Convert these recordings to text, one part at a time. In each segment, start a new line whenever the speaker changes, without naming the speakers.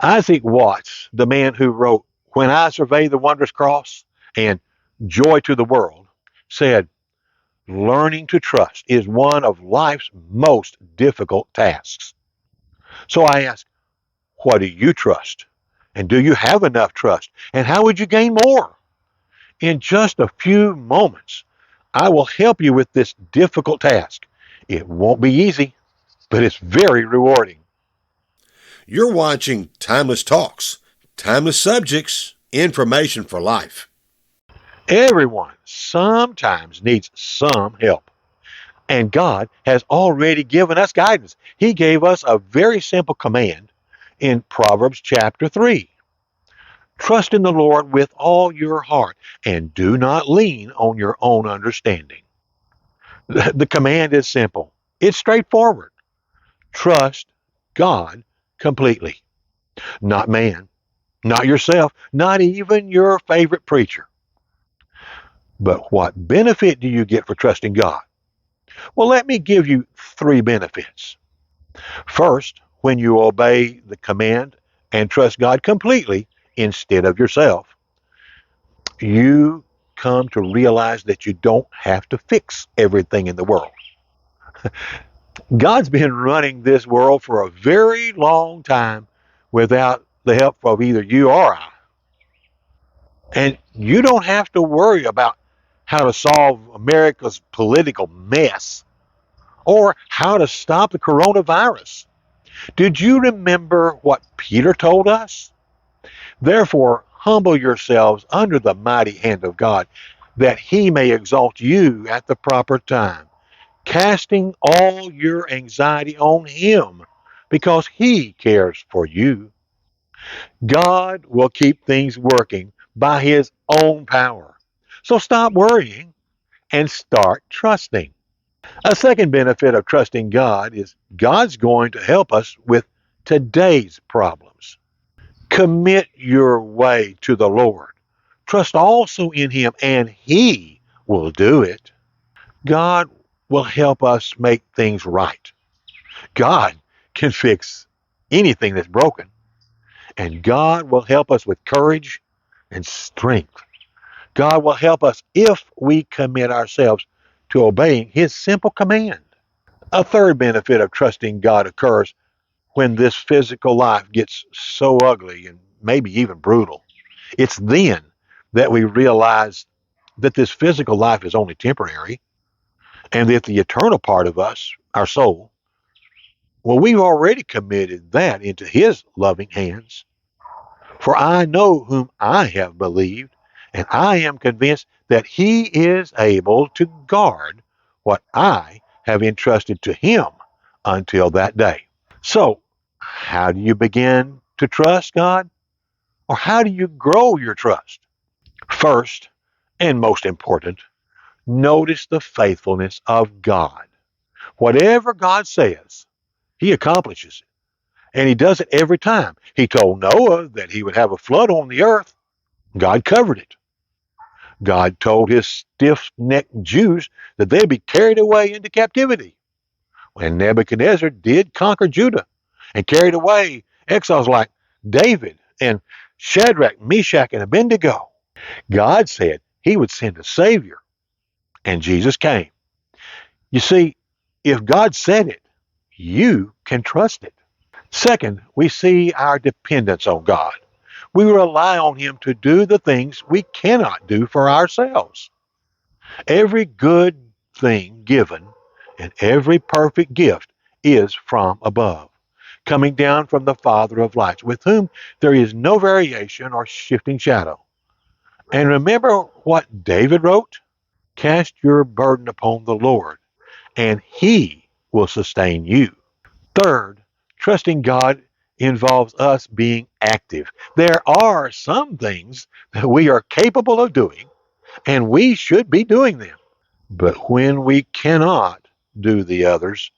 Isaac Watts, the man who wrote When I Survey the Wondrous Cross and Joy to the World, said, learning to trust is one of life's most difficult tasks. So I ask, what do you trust? And do you have enough trust? And how would you gain more? In just a few moments, I will help you with this difficult task. It won't be easy, but it's very rewarding.
You're watching Timeless Talks, timeless subjects, information for life.
Everyone sometimes needs some help. And God has already given us guidance. He gave us a very simple command in Proverbs chapter 3. Trust in the Lord with all your heart and do not lean on your own understanding. The command is simple, it's straightforward. Trust God completely, not man, not yourself, not even your favorite preacher. But what benefit do you get for trusting God? Well, let me give you three benefits. First, when you obey the command and trust God completely instead of yourself, you come to realize that you don't have to fix everything in the world. God's been running this world for a very long time without the help of either you or I. And you don't have to worry about how to solve America's political mess or how to stop the coronavirus. Did you remember what Peter told us? Therefore, humble yourselves under the mighty hand of God, that he may exalt you at the proper time, casting all your anxiety on him, because he cares for you. God will keep things working by his own power. So stop worrying and start trusting. A second benefit of trusting God is God's going to help us with today's problems. Commit your way to the Lord. Trust also in him, and he will do it. God will help us make things right. God can fix anything that's broken, and God will help us with courage and strength. God will help us if we commit ourselves to obeying his simple command. A third benefit of trusting God occurs when this physical life gets so ugly and maybe even brutal. It's then that we realize that this physical life is only temporary and that the eternal part of us, our soul, well, we've already committed that into his loving hands. For I know whom I have believed, and I am convinced that he is able to guard what I have entrusted to him until that day. So, how do you begin to trust God? Or how do you grow your trust? First, and most important, notice the faithfulness of God. Whatever God says, he accomplishes it. And he does it every time. He told Noah that he would have a flood on the earth. God covered it. God told his stiff necked Jews that they'd be carried away into captivity. When Nebuchadnezzar did conquer Judah and carried away exiles like David and Shadrach, Meshach, and Abednego, God said he would send a Savior, and Jesus came. You see, if God said it, you can trust it. Second, we see our dependence on God. We rely on him to do the things we cannot do for ourselves. Every good thing given and every perfect gift is from above, coming down from the Father of lights, with whom there is no variation or shifting shadow. And remember what David wrote? Cast your burden upon the Lord, and he will sustain you. Third, trusting God involves us being active. There are some things that we are capable of doing, and we should be doing them. But when we cannot do the others,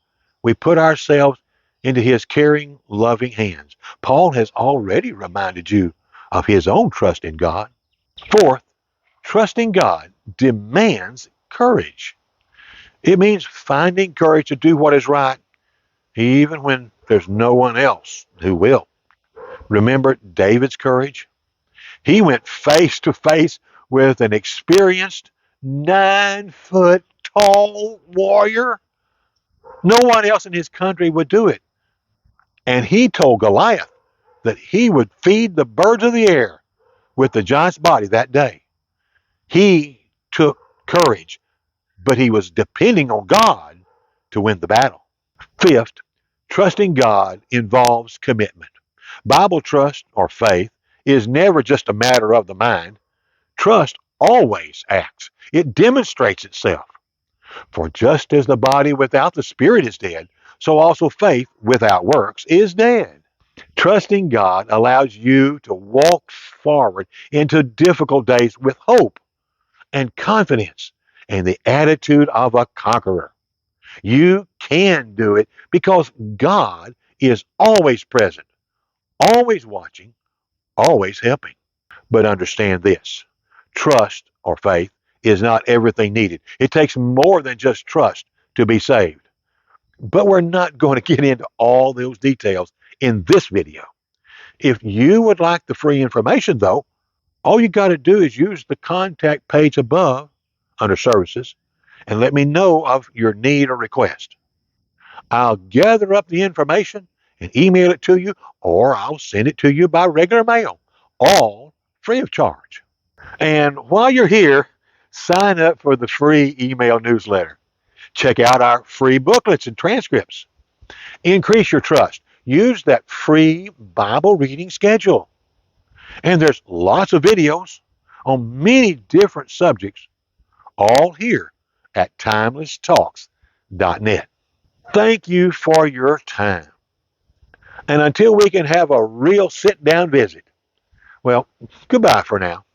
we put ourselves into his caring, loving hands. Paul has already reminded you of his own trust in God. Fourth, trusting God demands courage. It means finding courage to do what is right, even when there's no one else who will. Remember David's courage? He went face to face with an experienced 9 foot tall warrior. No one else in his country would do it. And he told Goliath that he would feed the birds of the air with the giant's body that day. He took courage, but he was depending on God to win the battle. Fifth, trusting God involves commitment. Bible trust or faith is never just a matter of the mind. Trust always acts. It demonstrates itself. For just as the body without the spirit is dead, so also faith without works is dead. Trusting God allows you to walk forward into difficult days with hope and confidence and the attitude of a conqueror. You can do it because God is always present, always watching, always helping. But understand this: trust or faith is not everything needed. It takes more than just trust to be saved. But we're not going to get into all those details in this video. If you would like the free information, though, all you got to do is use the contact page above under services and let me know of your need or request. I'll gather up the information and email it to you, or I'll send it to you by regular mail, all free of charge. And while you're here, sign up for the free email newsletter. Check out our free booklets and transcripts. Increase your trust. Use that free Bible reading schedule. And there's lots of videos on many different subjects, all here at timelesstalks.net. Thank you for your time. And until we can have a real sit down visit, well, goodbye for now.